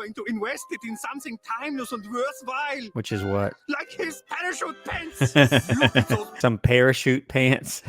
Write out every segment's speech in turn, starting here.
going to invest it in something timeless and worthwhile. Which is what? Like his parachute pants. Look at those. Some parachute pants.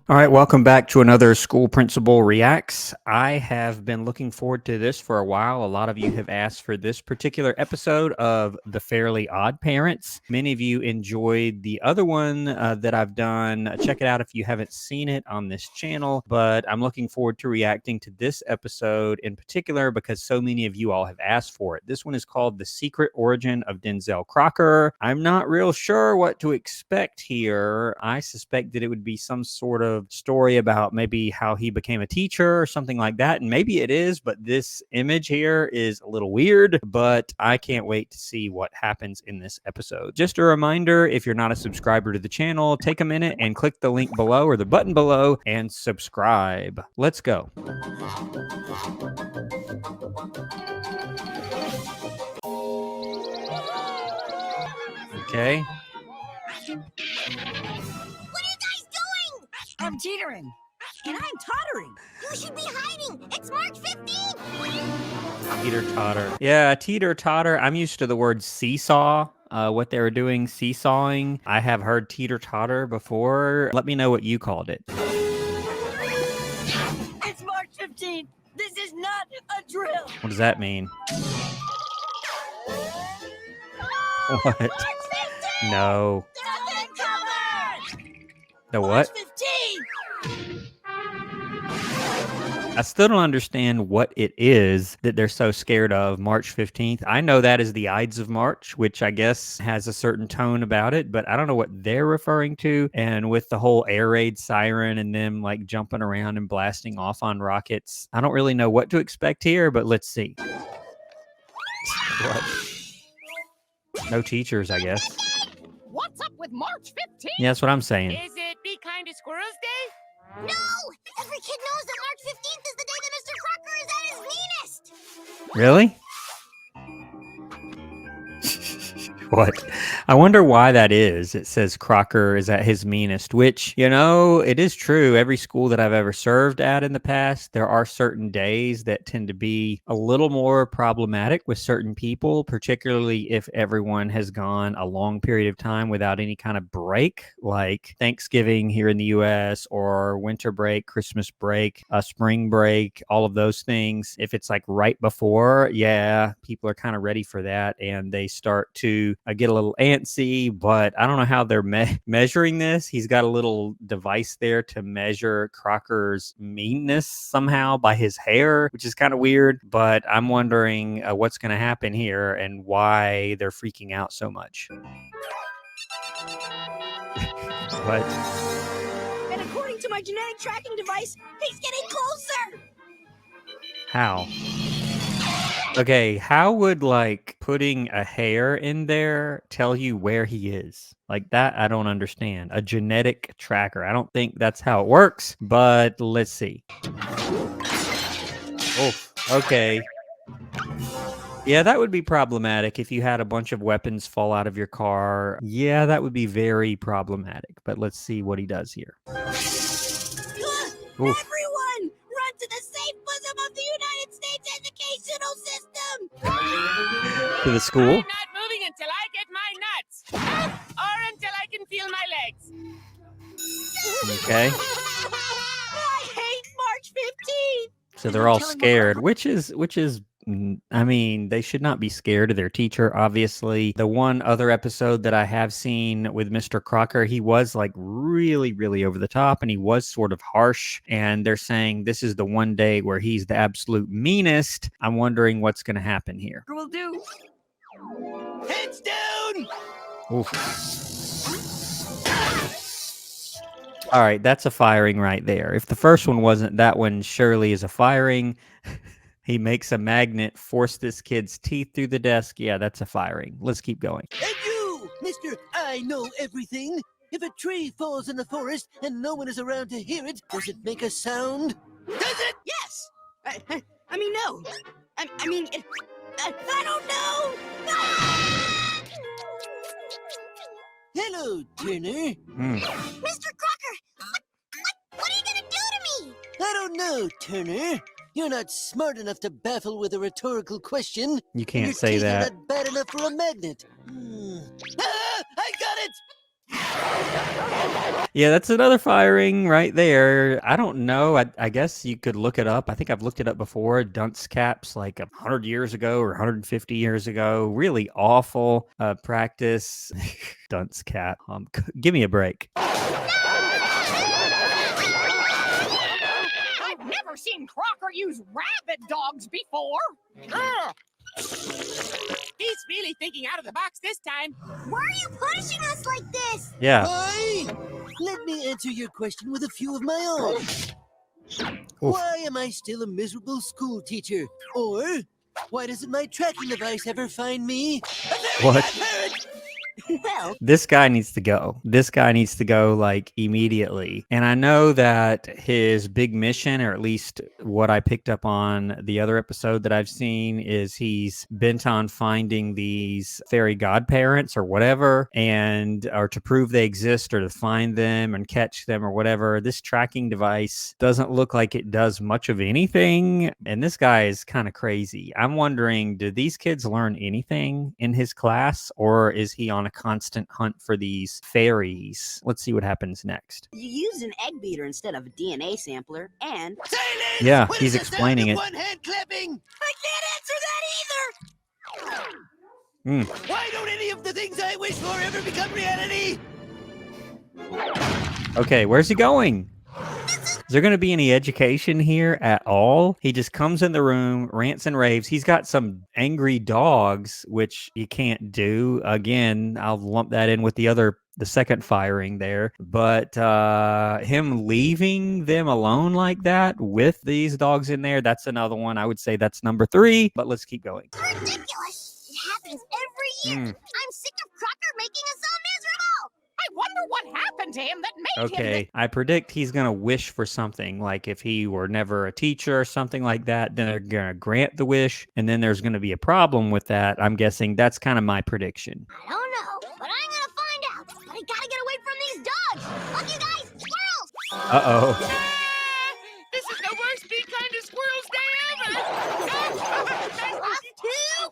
All right, welcome back to another School Principal Reacts. I have been looking forward to this for a while. A lot of you have asked for this particular episode of The Fairly Odd Parents. Many of you enjoyed the other one that I've done. Check it out if you haven't seen it on this channel, but I'm looking forward to reacting to this episode in particular because so many of you all have asked for it. This one is called The Secret Origin of Denzel Crocker. I'm not real sure what to expect here. I suspect that it would be some sort of story about maybe how he became a teacher or something like that, and maybe it is, but this image here is a little weird, but I can't wait to see what happens in this episode. Just a reminder, if you're not a subscriber to the channel, take a minute and click the link below or the button below and subscribe. Let's go. Okay. I'm teetering. And I'm tottering. You should be hiding. It's March 15th. Teeter-totter. Yeah, teeter-totter. I'm used to the word seesaw. What they were doing, seesawing. I have heard teeter-totter before. Let me know what you called it. It's March 15th. This is not a drill. What does that mean? What? March 15th. No. Nothing covered. The what? March 15th. I still don't understand what it is that they're so scared of March 15th. I know that is the Ides of March, which I guess has a certain tone about it, but I don't know what they're referring to. And with the whole air raid siren and them like jumping around and blasting off on rockets, I don't really know what to expect here, but let's see. What? No teachers, I guess. What's up with March 15th? Yeah, that's what I'm saying. Is it Be Kind to Squirrels Day? No! Every kid knows that March 15th is the day that Mr. Crocker is at his meanest. Really? What? I wonder why that is. It says Crocker is at his meanest, which, you know, it is true. Every school that I've ever served at in the past, there are certain days that tend to be a little more problematic with certain people, particularly if everyone has gone a long period of time without any kind of break, like Thanksgiving here in the US or winter break, Christmas break, spring break, all of those things. If it's like right before, yeah, people are kind of ready for that and they start to get a little antsy, but I don't know how they're measuring this. He's got a little device there to measure Crocker's meanness somehow by his hair, which is kind of weird, but I'm wondering what's going to happen here and why they're freaking out so much. What? And according to my genetic tracking device, he's getting closer. How? Okay, how would like putting a hair in there tell you where he is? Like that, I don't understand. A genetic tracker. I don't think that's how it works, but let's see. Oh, okay. Yeah, that would be problematic if you had a bunch of weapons fall out of your car. Yeah, that would be very problematic, but let's see what he does here. Oof. Everyone, run to the safe bosom of the United States educational system. To the school? I'm not moving until I get my nuts. Or until I can feel my legs. Okay. I hate March 15th. So they're all scared, which is, I mean, they should not be scared of their teacher, obviously. The one other episode that I have seen with Mr. Crocker, he was like really, really over the top and he was sort of harsh. And they're saying this is the one day where he's the absolute meanest. I'm wondering what's going to happen here. Will do. Heads down! Oof. All right, that's a firing right there. If the first one wasn't, that one surely is a firing. He makes a magnet, force this kid's teeth through the desk. Yeah, that's a firing. Let's keep going. And you, Mr. I Know Everything. If a tree falls in the forest and no one is around to hear it, does it make a sound? Does it? Yes. I mean, no. I mean, I don't know. Ah! Hello, Turner. Mr. Crocker, what are you gonna do to me? I don't know, Turner. You're not smart enough to baffle with a rhetorical question. You and can't your say teeth that. are not bad enough for a magnet. Ah, I got it! Yeah, that's another firing right there. I don't know. I guess you could look it up. I think I've looked it up before. Dunce caps like 100 years ago or 150 years ago. Really awful practice. Dunce cap. Give me a break. I've never seen Crocker use rabbit dogs before. Ugh. He's really thinking out of the box this time. Why are you punishing us like this? Yeah. Why? Let me answer your question with a few of my own. Oof. Why am I still a miserable school teacher? Or why doesn't my tracking device ever find me? What? Well, This guy needs to go. This guy needs to go like immediately. And I know that his big mission, or at least what I picked up on the other episode that I've seen, is he's bent on finding these fairy godparents or whatever, or to prove they exist or to find them and catch them or whatever. This tracking device doesn't look like it does much of anything. And this guy is kind of crazy. I'm wondering, do these kids learn anything in his class, or is he on a constant hunt for these fairies? Let's see what happens next. you used an egg beater instead of a DNA sampler, and Silence! Yeah, What he's is the sound explaining of it. one hand clapping? I can't answer that either! Why don't any of the things I wish for ever become reality? Okay, where's he going? Is there going to be any education here at all? He just comes in the room, rants and raves. He's got some angry dogs, which you can't do. Again, I'll lump that in with the second firing there. But him leaving them alone like that with these dogs in there, that's another one. I would say that's number 3, but let's keep going. Ridiculous! It happens every year. I'm sick of Crocker making us so miserable! I wonder what happened to him that made him Okay, I predict he's going to wish for something, like if he were never a teacher or something like that, then they're going to grant the wish, and then there's going to be a problem with that. I'm guessing that's kind of my prediction. I don't know, but I'm gonna find out. But I gotta get away from these dogs! Look, you guys! Squirrels! Uh-oh. This is the worst Be Kind to Squirrels day ever! Off to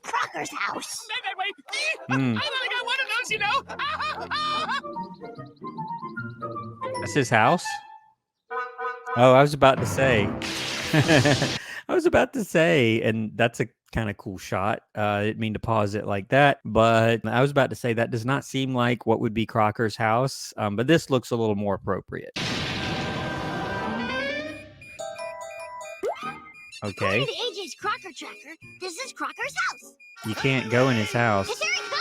Crocker's house! Wait. Hmm. I've only got one of those, you know. That's his house? Oh, I was about to say. And that's a kind of cool shot. I didn't mean to pause it like that, but I was about to say that does not seem like what would be Crocker's house, but this looks a little more appropriate. Okay. According to AJ's Crocker tracker, this is Crocker's house. You can't go in his house. Here he comes!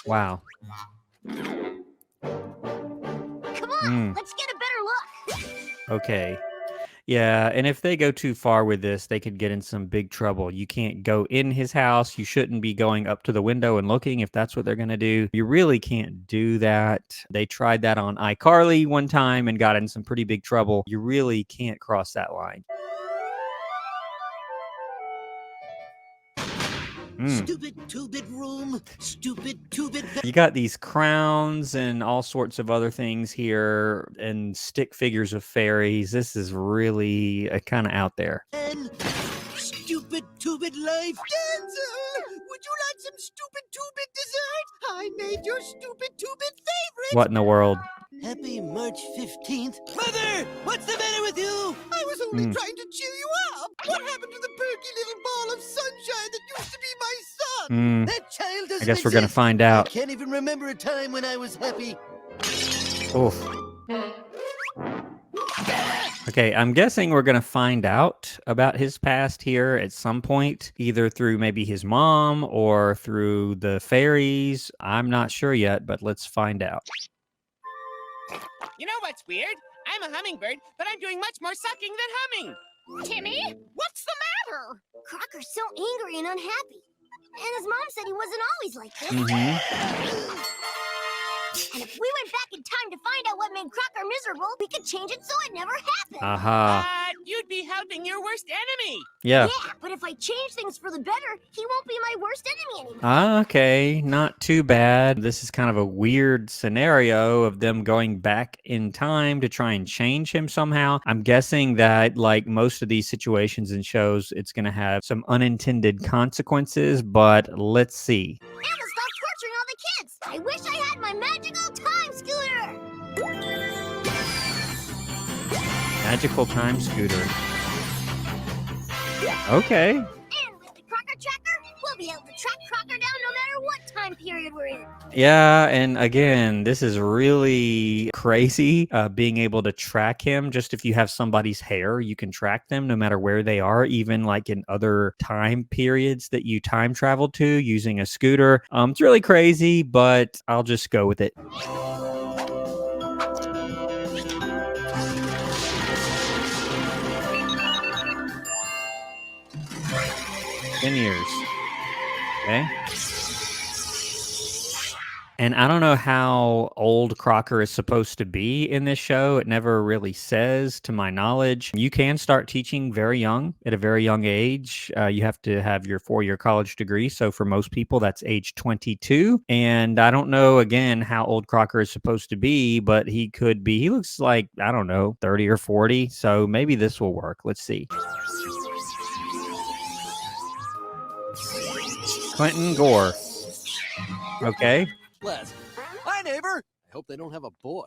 Wow. Come on, let's get a better look. Okay. Yeah, and if they go too far with this, they could get in some big trouble. You can't go in his house. You shouldn't be going up to the window and looking if that's what they're going to do. You really can't do that. They tried that on iCarly one time and got in some pretty big trouble. You really can't cross that line. Stupid two-bit room. Stupid two-bit... You got these crowns and all sorts of other things here and stick figures of fairies. This is really kind of out there. And stupid two-bit life. Denzel, would you like some stupid two-bit dessert? I made your stupid two-bit favorite. What in the world? Happy March 15th. Mother, what's the matter with you? I was only trying to cheer you up. What happened to the perky little ball of sunshine that used to be my son? That child doesn't I guess we're going to exist. find I out. can't even remember a time when I was happy. Oof. Okay, I'm guessing we're going to find out about his past here at some point, either through maybe his mom or through the fairies. I'm not sure yet, but let's find out. You know what's weird? I'm a hummingbird, but I'm doing much more sucking than humming. Timmy, what's the matter? Crocker's so angry and unhappy. And his mom said he wasn't always like this. And if we went back in time to find out what made Crocker miserable, we could change it so it never happened. Aha. You'd be helping your worst enemy. Yeah. Yeah, but if I change things for the better, he won't be my worst enemy anymore. Okay, not too bad. This is kind of a weird scenario of them going back in time to try and change him somehow. I'm guessing that, like most of these situations and shows, it's going to have some unintended consequences, but let's see. And to stop torturing all the kids. I wish I had my magical time scooter. Magical time scooter. Okay. And with the Crocker tracker, we'll be able to track Crocker down no matter what time period we're in. Yeah, and again, this is really crazy, being able to track him. Just if you have somebody's hair, you can track them no matter where they are, even like in other time periods that you time travel to using a scooter. It's really crazy, but I'll just go with it. 10 years. Okay. And I don't know how old Crocker is supposed to be in this show. It never really says, to my knowledge. You can start teaching very young, at a very young age. You have to have your 4-year college degree. So for most people, that's age 22. And I don't know, again, how old Crocker is supposed to be, but he could be. He looks like, I don't know, 30 or 40. So maybe this will work. Let's see. Clinton Gore. Okay. Les. Hi, neighbor. I hope they don't have a boy.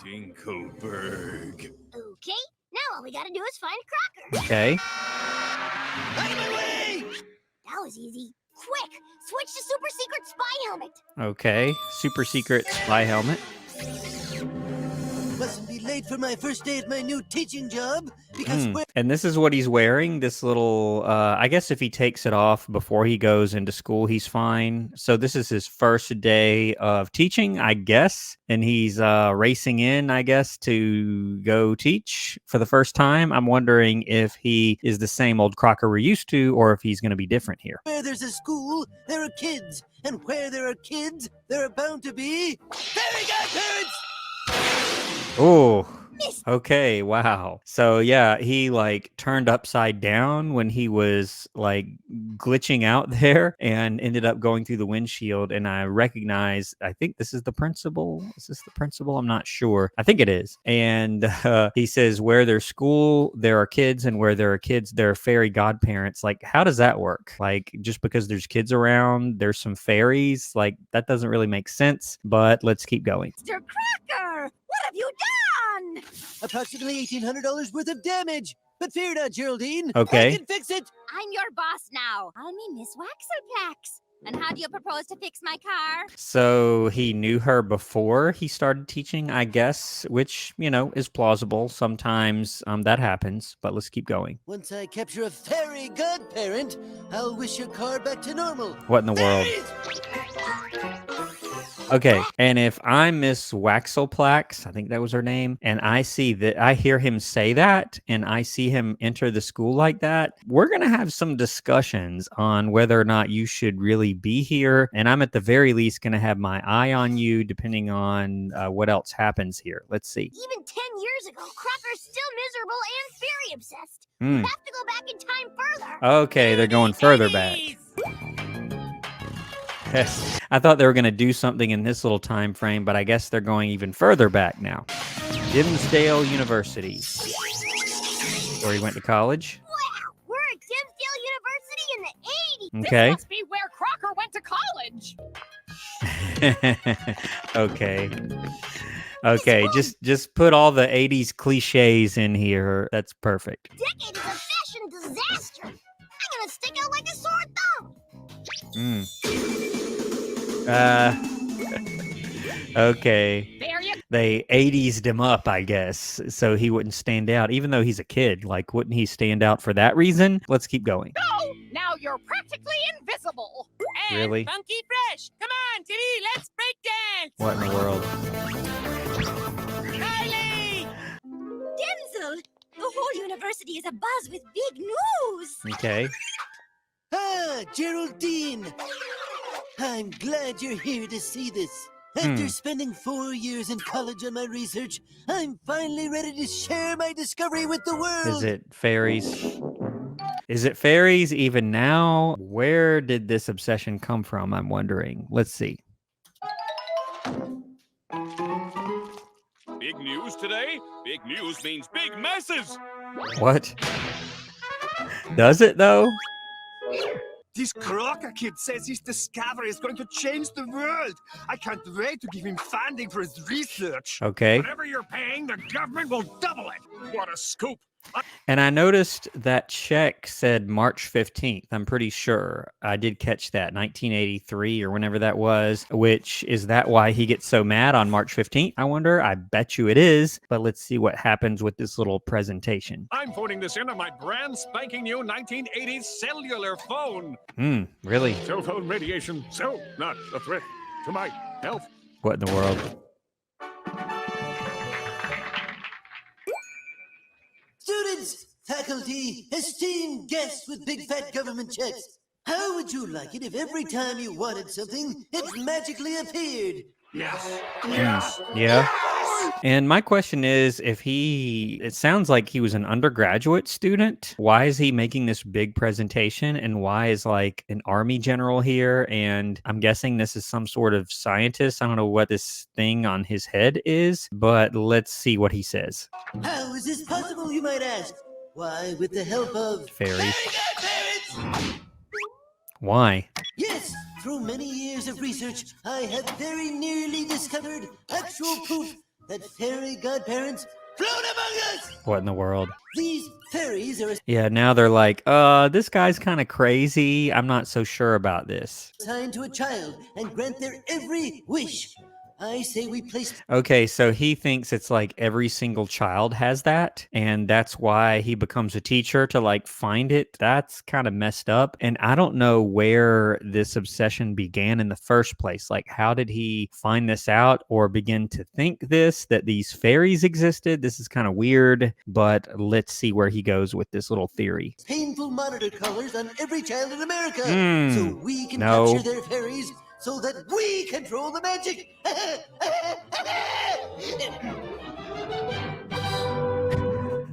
Dinkelberg. Okay, now all we gotta do is find Crocker. Okay. Out of my way! That was easy. Quick, switch to super secret spy helmet. Okay. Super secret spy helmet. Mustn't be late for my first day at my new teaching job because And this is what he's wearing, this little, I guess if he takes it off before he goes into school, he's fine. So this is his first day of teaching, I guess. And he's racing in, I guess, to go teach for the first time. I'm wondering if he is the same old Crocker we're used to, or if he's going to be different here. where there's a school, there are kids. And where there are kids, there are bound to be fairy godparents! Oh, okay. Wow. So yeah, he like turned upside down when he was like glitching out there and ended up going through the windshield. And I recognize, I think this is the principal. Is this the principal? I'm not sure. I think it is. And he says, where there's school, there are kids, and where there are kids, there are fairy godparents. Like, how does that work? Like, just because there's kids around, there's some fairies? Like, that doesn't really make sense, but let's keep going. Mr. Crocker, what have you done? Approximately $1,800 worth of damage. But fear not, Geraldine. Okay. I can fix it. I'm your boss now. Call me Miss Waxelplax. And how do you propose to fix my car? So he knew her before he started teaching, I guess, which, you know, is plausible. Sometimes that happens, but let's keep going. Once I capture a fairy godparent, I'll wish your car back to normal. What in the world? Okay, and if I'm Miss Waxelplax, I think that was her name, and I see that, I hear him say that, and I see him enter the school like that, we're going to have some discussions on whether or not you should really be here, and I'm at the very least going to have my eye on you, depending on what else happens here. Let's see. Even 10 years ago, Crocker's still miserable and fairy obsessed. Hmm. We have to go back in time further. Okay, they're going further back. I thought they were going to do something in this little time frame, but I guess they're going even further back now. Dimsdale University, where he went to college. Wow, we're at Dimsdale University in the 80s. Okay. This must be where Crocker went to college. Okay. Okay, just put all the 80s cliches in here. That's perfect. Decade is a fashion disaster. I'm gonna stick out like a sore thumb. Okay. There you They 80'd him up, I guess, so he wouldn't stand out, even though he's a kid. Like, wouldn't he stand out for that reason? Let's keep going. go. Now you're practically invisible. And Really? funky fresh. Come on, Timmy, let's break dance. What in the world? Kylie! Denzel, the whole university is abuzz with big news. Okay. Ah, Geraldine. I'm glad you're here to see this. After spending 4 years in college on my research, I'm finally ready to share my discovery with the world. Is it fairies? Is it fairies even now? Where did this obsession come from? I'm wondering. Let's see. Big news today? Big news means big messes. What? Does it though? This Crocker kid says his discovery is going to change the world. I can't wait to give him funding for his research. Okay. Whatever you're paying, the government will double it. What a scoop. And I noticed that check said March 15th. I'm pretty sure. I did catch that, 1983 or whenever that was, which is that why he gets so mad on March 15th? I wonder. I bet you it is. But let's see what happens with this little presentation. I'm putting this in on my brand spanking new 1980s cellular phone. Really? Cell phone radiation, so not a threat to my health. What in the world? Students, faculty, esteemed guests with big fat government checks. How would you like it if every time you wanted something, it magically appeared? Yes. Yeah. And my question is, it sounds like he was an undergraduate student. Why is he making this big presentation? And why is like an army general here? And I'm guessing this is some sort of scientist. I don't know what this thing on his head is, but let's see what he says. How is this possible, you might ask? Why, with the help of Fairies. Fairy godparents! Why? Yes, through many years of research, I have very nearly discovered actual proof that fairy godparents float among us! What in the world? These fairies are Yeah, now they're like, this guy's kind of crazy. I'm not so sure about this. assigned to a child and grant their every wish. I say we place Okay, so he thinks it's like every single child has that, and that's why he becomes a teacher to like find it. That's kind of messed up. And I don't know where this obsession began in the first place. Like, how did he find this out or begin to think that these fairies existed? This is kind of weird, but let's see where he goes with this little theory. painful monitor collars on every child in America so we can no. capture their fairies so that we control the magic.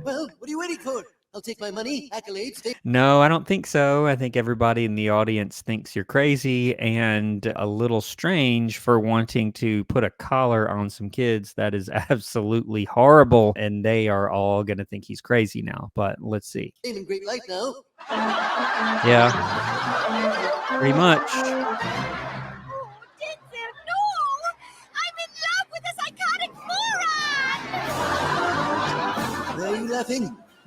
Well, what are you waiting for? I'll take my money, accolades. No, I don't think so. I think everybody in the audience thinks you're crazy and a little strange for wanting to put a collar on some kids. That is absolutely horrible. And they are all going to think he's crazy now. But let's see. In great light now. Yeah, pretty much. Denzel, no! I'm in love with a psychotic moron! Why are you laughing?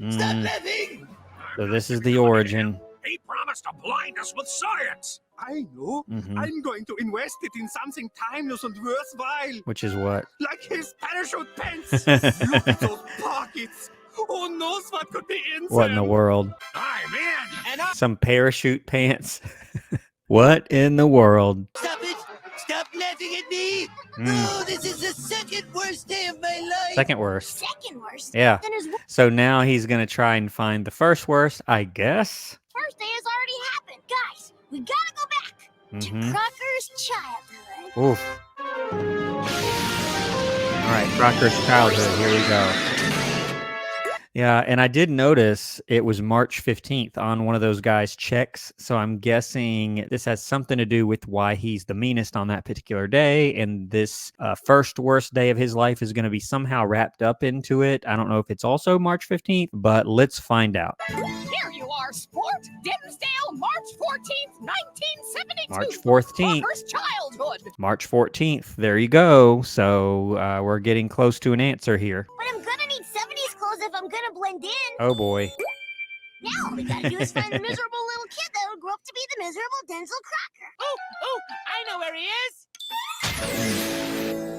Stop laughing! So this is the origin. He promised to blind us with science. I know. I'm going to invest it in something timeless and worthwhile. Which is what? Like his parachute pants. Look at those pockets. Who knows what could be in What in the them? world? I'm in. And Some parachute pants. What in the world? Stop it! Stop laughing at me! Oh, this is the second worst day of my life! Second worst. Second worst? Yeah. Then his So now he's going to try and find the first worst, I guess. first day has already happened. Guys, we gotta go back to Crocker's childhood. Oof. All right, Crocker's childhood. Here we go. Yeah, and I did notice it was March 15th on one of those guys' checks. So I'm guessing this has something to do with why he's the meanest on that particular day. And this first worst day of his life is going to be somehow wrapped up into it. I don't know if it's also March 15th, but let's find out. Here you are, sport. Dimsdale, March 14th, 1972. March 14th. Crocker's childhood. March 14th. There you go. So we're getting close to an answer here. But I'm gonna need 70s clothes if I'm gonna blend in. Oh, boy. Now all we gotta do is find the miserable little kid that'll grow up to be the miserable Denzel Crocker. Oh, I know where he is.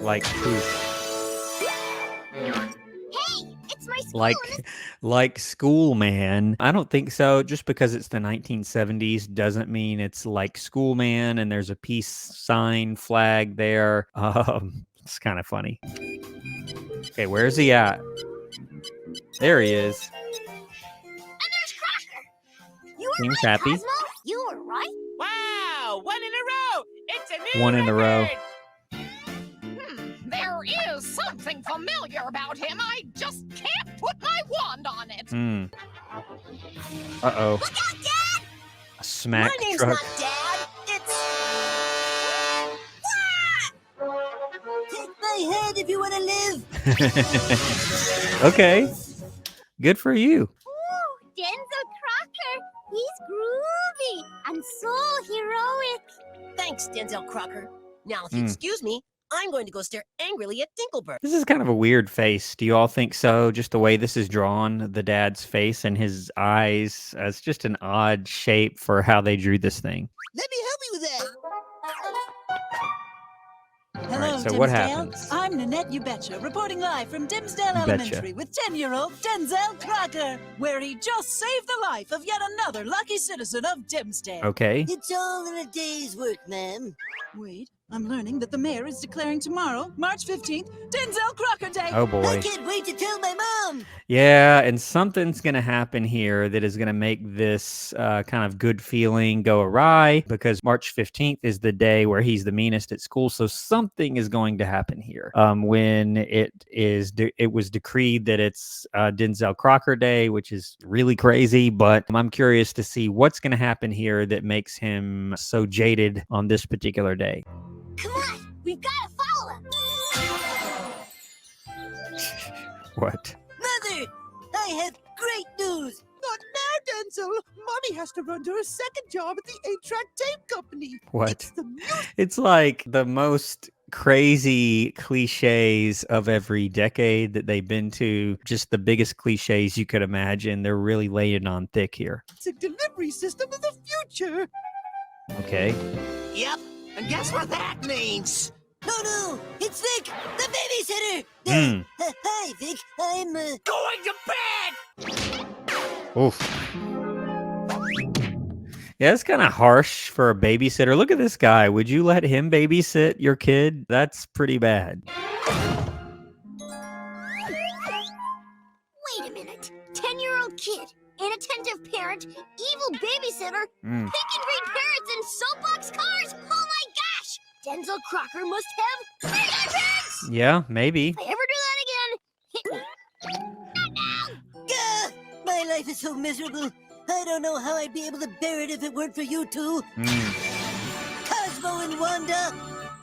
Like poop. Hey, it's my school. Like School Man. I don't think so. Just because it's the 1970s doesn't mean it's like School Man and there's a peace sign flag there. It's kind of funny. Okay, where's he at? There he is. And there's Crocker. You were Seems right, happy. Cosmo. You were right. Wow, one in a row. It's a new One in a row. record. There is something familiar about him. I just can't put my wand on it. Uh-oh. Look out, Dad! A smack My name's truck. not Dad. It's... Take my head if you want to live. Okay. Good for you. Ooh, Denzel Crocker. He's groovy and so heroic. Thanks, Denzel Crocker. Now, if you excuse me, I'm going to go stare angrily at Dinkelberg. This is kind of a weird face. Do you all think so? Just the way this is drawn, the dad's face and his eyes. It's just an odd shape for how they drew this thing. Let me help you with that. All right, so Hello, what Dimsdale. happens? I'm Nanette Ubetcha, reporting live from Dimsdale Ubetcha. Elementary with 10-year-old Denzel Crocker, where he just saved the life of yet another lucky citizen of Dimsdale. Okay. It's all in a day's work, ma'am. Wait, I'm learning that the mayor is declaring tomorrow, March 15th, Denzel Crocker Day. Oh I boy. can't wait to tell my mom. Yeah, and something's going to happen here that is going to make this kind of good feeling go awry, because March 15th is the day where he's the meanest at school. So something is going to happen here. When it was decreed that it's Denzel Crocker Day, which is really crazy, but I'm curious to see what's going to happen here that makes him so jaded on this particular day. Come on, we've got to follow him. What? Mother, I have great news. Not now, Denzel. Mommy has to run to her second job at the 8-track tape company. What? It's the music. It's like the most crazy cliches of every decade that they've been to. Just the biggest cliches you could imagine. They're really laying on thick here. Delivery system of the future. Okay. Yep, and guess what that means? No, it's Vic, the babysitter. Hi, Vic. I'm going to bed. Oof. Yeah, it's kind of harsh for a babysitter. Look at this guy. Would you let him babysit your kid? That's pretty bad. Wait a minute. 10-year-old kid, inattentive parent, evil babysitter, pick and read parents in soapbox cars. Oh my gosh! Denzel Crocker must have very good parents. Yeah, maybe. If I ever do that again, hit me. Not now. Gah, my life is so miserable. I don't know how I'd be able to bear it if it weren't for you two. Cosmo and Wanda.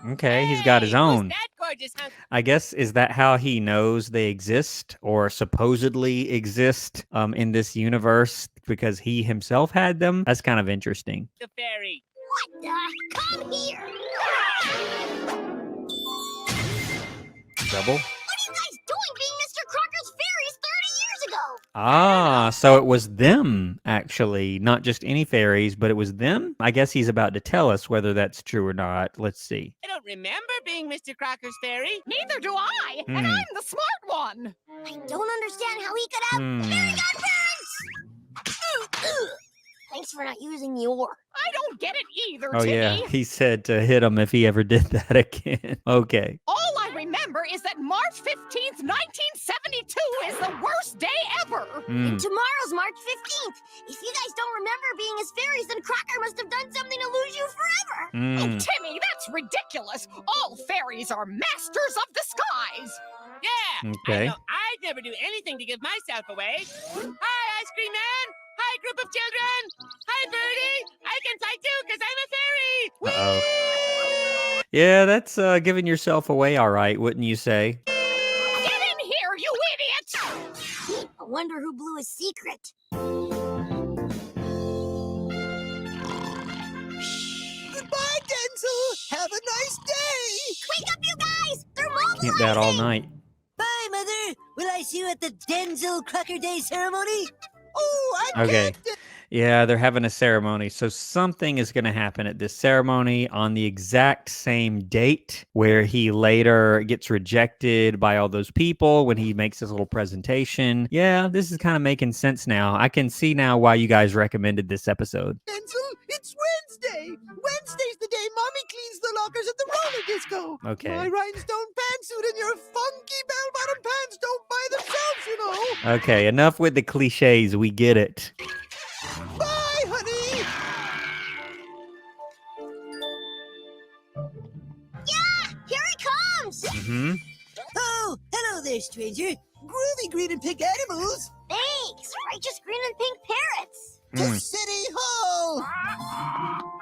Okay, he's got his own. Who's that gorgeous hunk? I guess, is that how he knows they exist or supposedly exist in this universe because he himself had them? That's kind of interesting. The fairy. What the? Come here. Double? What are you guys doing being Mr. Crocker's fairies 30 years ago? Ah, so it was them, actually. Not just any fairies, but it was them? I guess he's about to tell us whether that's true or not. Let's see. I don't remember being Mr. Crocker's fairy. Neither do I, and I'm the smart one. I don't understand how he could have very good parents. Thanks for not using the oar. I don't get it either, Oh, Timmy. yeah. He said to hit him if he ever did that again. Okay. All I remember is that March 15th, 1972 is the worst day ever. And tomorrow's March 15th. If you guys don't remember being his fairies, then Crocker must have done something to lose you forever. Oh, Timmy, that's ridiculous. All fairies are masters of disguise. Yeah. Okay. I know I'd never do anything to give myself away. Hi, Ice Cream Man. Hi, group of children. Hi, Birdie. I can fly too because I'm a fairy. Uh-oh. Yeah, that's giving yourself away all right, wouldn't you say? Get in here, you idiot! I wonder who blew his secret. Goodbye, Denzel. Have a nice day. Wake up, you guys! They're mobilizing! Can't that all night. Bye, Mother. Will I see you at the Denzel Crocker Day ceremony? Oh, I Okay. can't. Yeah, they're having a ceremony. So something is going to happen at this ceremony on the exact same date where he later gets rejected by all those people when he makes his little presentation. Yeah, this is kind of making sense now. I can see now why you guys recommended this episode. Denzel, it's Wednesday. Wednesday's the day Mommy cleans the lockers at the roller disco. Okay. My rhinestone pantsuit and your funky bell-bottom pants don't buy themselves, you know. Okay, enough with the cliches. We get it. Bye, honey. Yeah! Here he comes! Mm-hmm. Hello there, stranger. Groovy green and pink animals. Thanks, righteous green and pink parrots. To City Hall.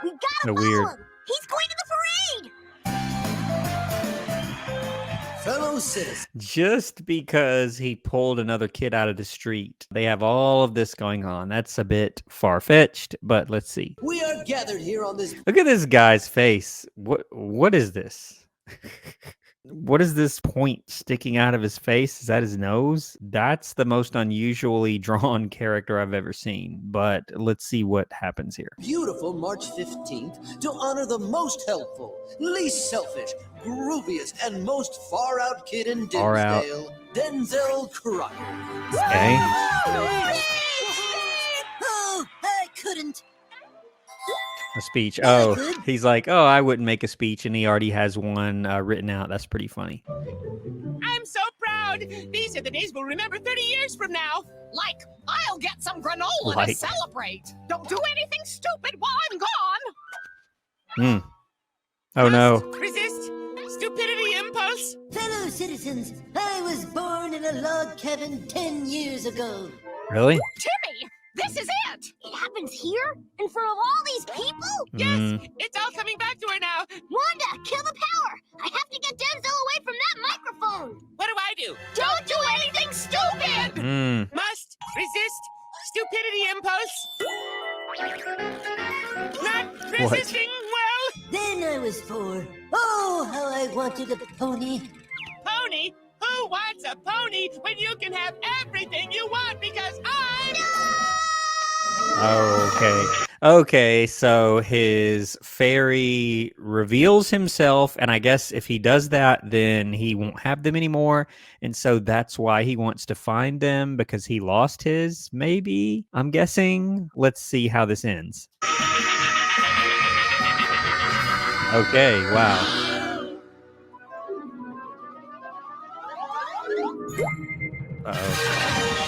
We gotta So follow weird. him. He's going to the parade. Fellow citizens. Just because he pulled another kid out of the street, they have all of this going on. That's a bit far-fetched, but let's see. We are gathered here on this. Look at this guy's face. What is this? What is this point sticking out of his face? Is that his nose? That's the most unusually drawn character I've ever seen. But let's see what happens here. Beautiful March 15th to honor the most helpful, least selfish, grooviest, and most far-out kid in Far out. Dimmsdale, Denzel Crocker. Okay. Oh, I couldn't. A speech. Oh, he's like, oh, I wouldn't make a speech, and he already has one written out. That's pretty funny. I'm so proud. These are the days we'll remember 30 years from now. Like, I'll get some granola to Like. celebrate. Don't do anything stupid while I'm gone. Oh, no. Resist. Stupidity impulse. Fellow citizens, I was born in a log cabin 10 years ago. Really? Timmy, this is it. It happens here? In front of all these people? Yes, it's all coming back to her now. Wanda, kill the power. I have to get Denzel away from that microphone. What do I do? Don't do anything stupid. Must resist stupidity impulse. Not resisting well. Then I was 4. Oh, how I wanted a pony. Pony? Who wants a pony when you can have everything you want because I'm... Okay, so his fairy reveals himself, and I guess if he does that, then he won't have them anymore, and so that's why he wants to find them, because he lost his, maybe? I'm guessing. Let's see how this ends. Okay, wow. Uh-oh.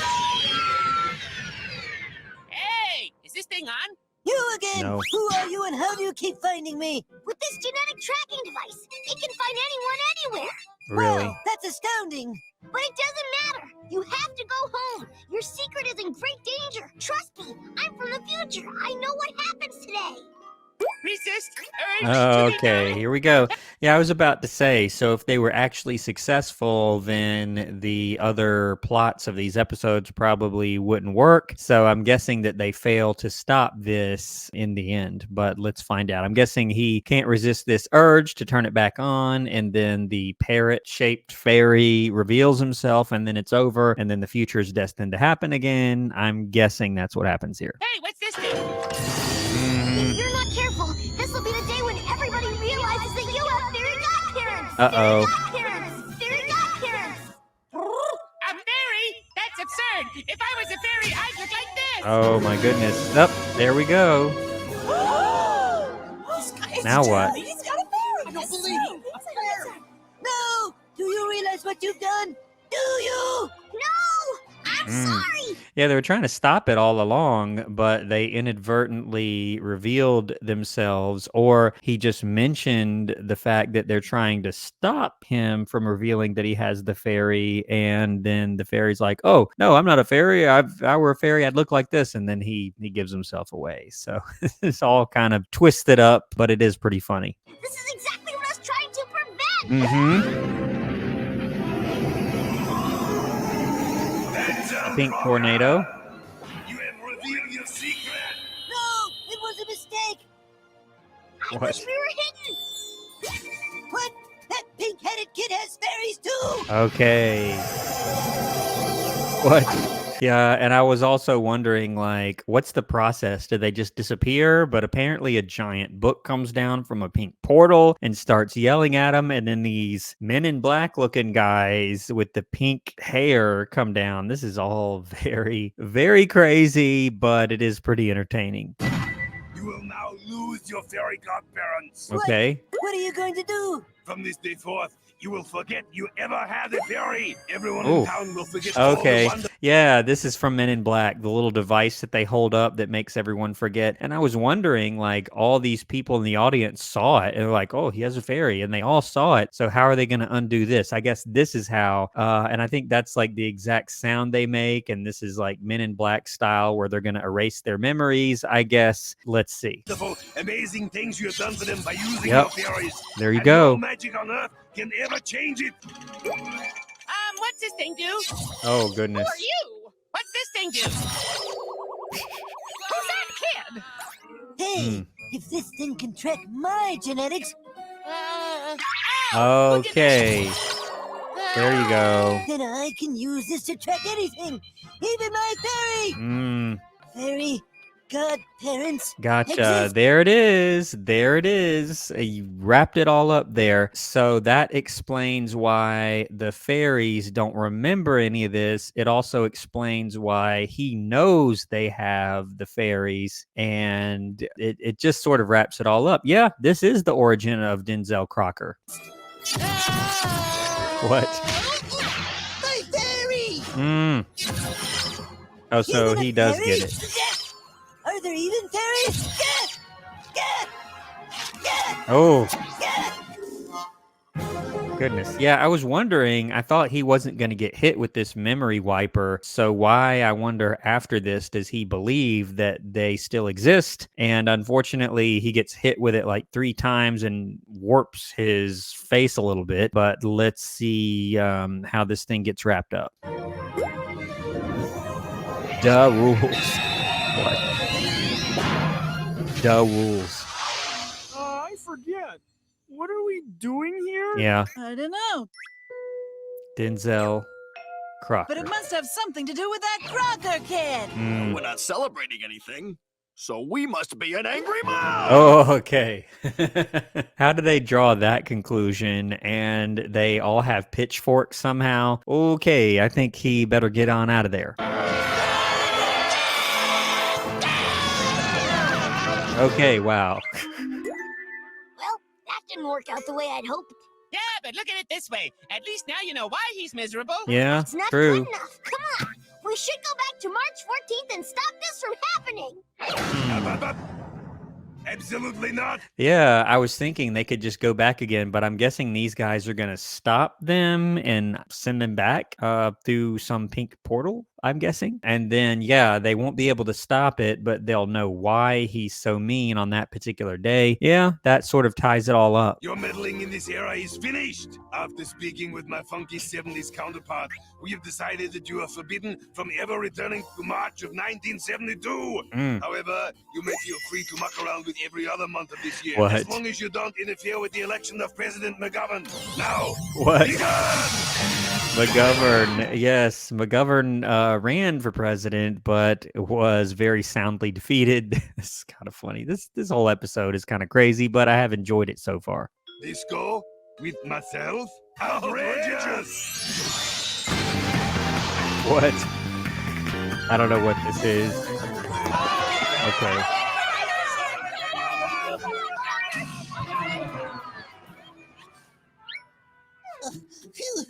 Hey, is this thing on? You again! No. Who are you and how do you keep finding me? With this genetic tracking device, it can find anyone anywhere. Really? Wow, that's astounding. But it doesn't matter. You have to go home. Your secret is in great danger. Trust me, I'm from the future. I know what happens today. Resist urge to be Okay, known. here we go. Yeah, I was about to say, so if they were actually successful, then the other plots of these episodes probably wouldn't work. So I'm guessing that they fail to stop this in the end, but let's find out. I'm guessing he can't resist this urge to turn it back on, and then the parrot-shaped fairy reveals himself, and then it's over, and then the future is destined to happen again. I'm guessing that's what happens here. Hey, what's this thing? If you're not careful, this will be the day when everybody realizes that you have fairy godparents. Uh-oh. Fairy godparents. A fairy? That's absurd. If I was a fairy, I'd look like this. Oh my goodness. Up, there we go. This guy is Now what? He's got a fairy. I don't believe it. No! Do you realize what you've done? Do you? No, I'm sorry. Yeah, they were trying to stop it all along, but they inadvertently revealed themselves, or he just mentioned the fact that they're trying to stop him from revealing that he has the fairy, and then the fairy's like, oh, no, I'm not a fairy. If I were a fairy, I'd look like this, and then he gives himself away. So it's all kind of twisted up, but it is pretty funny. This is exactly what I was trying to prevent. Pink tornado. You have revealed your secret. No! It was a mistake! I What? wish we were hidden. What? That pink-headed kid has fairies too! Okay. What? Yeah, and I was also wondering, like, what's the process? Do they just disappear? But apparently a giant book comes down from a pink portal and starts yelling at them, and then these men in black looking guys with the pink hair come down. This is all very, very crazy, but it is pretty entertaining. You will now lose your fairy godparents. Okay. What are you going to do? From this day forth, you will forget you ever had a fairy. Everyone Ooh. in town will forget all the Okay. wonder. Yeah, this is from Men in Black, the little device that they hold up that makes everyone forget. And I was wondering, like, all these people in the audience saw it and they're like, oh, he has a fairy. And they all saw it. So how are they going to undo this? I guess this is how. And I think that's like the exact sound they make. And this is like Men in Black style where they're going to erase their memories, I guess. Let's see. Amazing things you have done for them by using Yep. your fairies. There you And go. no magic on earth can ever change it. What's this thing do? Oh, goodness. Who are you? What's this thing do? Who's that kid? Hey, if this thing can track my genetics, Okay. There you go. then I can use this to track anything, even my fairy. Fairy godparents. Gotcha. exist. There it is. There it is. You wrapped it all up there. So that explains why the fairies don't remember any of this. It also explains why he knows they have the fairies. And it just sort of wraps it all up. Yeah, this is the origin of Denzel Crocker. What? My fairy! Oh, so Even a he does fairy? get it. Are there even fairies? Oh. Goodness. Yeah, I was wondering, I thought he wasn't going to get hit with this memory wiper. So why, I wonder, after this, does he believe that they still exist? And unfortunately, he gets hit with it like 3 times and warps his face a little bit. But let's see how this thing gets wrapped up. Duh rules. What? Duh rules. I forget. What are we doing here? Yeah, I don't know, Denzel Crocker. but it must have something to do with that Crocker kid. We're not celebrating anything, so we must be an angry mob. Oh, okay. How do they draw that conclusion? And they all have pitchforks somehow? Okay, I think he better get on out of there. Okay, wow. Well, that didn't work out the way I'd hoped. Yeah, but look at it this way. At least now you know why he's miserable. Yeah, It's not true. good enough. Come on. We should go back to March 14th and stop this from happening. Absolutely not. Yeah, I was thinking they could just go back again, but I'm guessing these guys are going to stop them and send them back through some pink portal, I'm guessing. And then, yeah, they won't be able to stop it, but they'll know why he's so mean on that particular day. Yeah, that sort of ties it all up. Your meddling in this era is finished. After speaking with my funky 70s counterpart, we have decided that you are forbidden from ever returning to March of 1972. However, you may feel free to muck around with every other month of this year. What? As long as you don't interfere with the election of President McGovern. Now, What? begone! McGovern, yes, McGovern ran for president, but was very soundly defeated. This is kind of funny. This whole episode is kind of crazy, but I have enjoyed it so far. Disco with myself? Outrageous! What? I don't know what this is. Okay. Phew.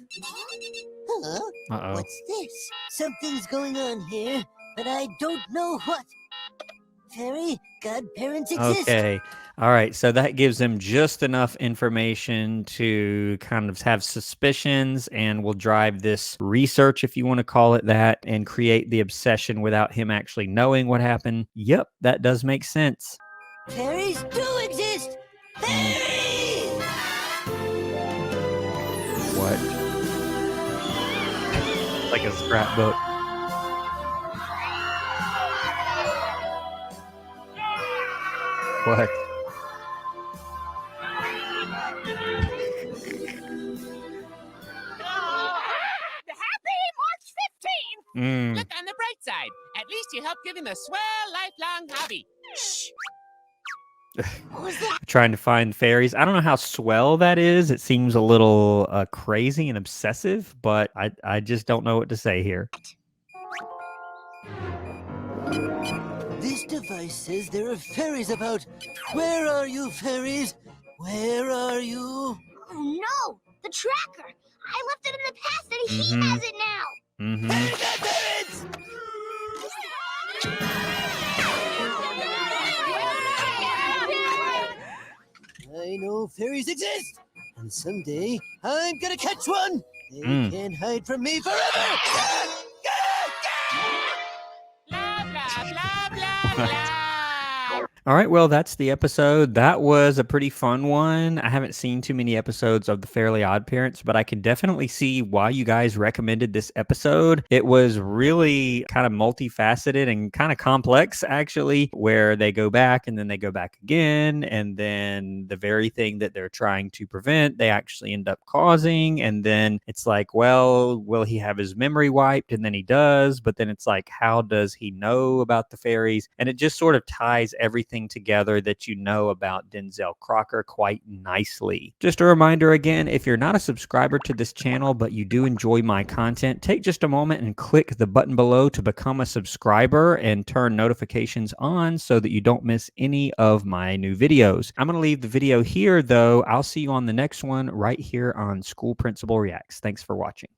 Huh? Uh-oh. What's this? Something's going on here, but I don't know what. Fairy godparents exist. Okay. All right. So that gives them just enough information to kind of have suspicions and will drive this research, if you want to call it that, and create the obsession without him actually knowing what happened. Yep, that does make sense. Fairies do exist. Fairies! What? Like a scrapbook. What? Happy March 15th! Look on the bright side. At least you helped give him a swell lifelong hobby. Shh. What was that? Trying to find fairies. I don't know how swell that is. It seems a little crazy and obsessive, but I just don't know what to say here. This device says there are fairies about. Where are you, fairies? Where are you? Oh no! The tracker. I left it in the past and he has it now. I know fairies exist, and someday I'm gonna catch one. They can't hide from me forever. Blah, blah, blah, blah, blah. All right, well, that's the episode. That was a pretty fun one. I haven't seen too many episodes of The Fairly Odd Parents, but I can definitely see why you guys recommended this episode. It was really kind of multifaceted and kind of complex, actually, where they go back and then they go back again, and then the very thing that they're trying to prevent, they actually end up causing, and then it's like, well, will he have his memory wiped? And then he does, but then it's like, how does he know about the fairies? And it just sort of ties everything together that you know about Denzel Crocker quite nicely. Just a reminder again, if you're not a subscriber to this channel, but you do enjoy my content, take just a moment and click the button below to become a subscriber and turn notifications on so that you don't miss any of my new videos. I'm going to leave the video here, though. I'll see you on the next one right here on School Principal Reacts. Thanks for watching.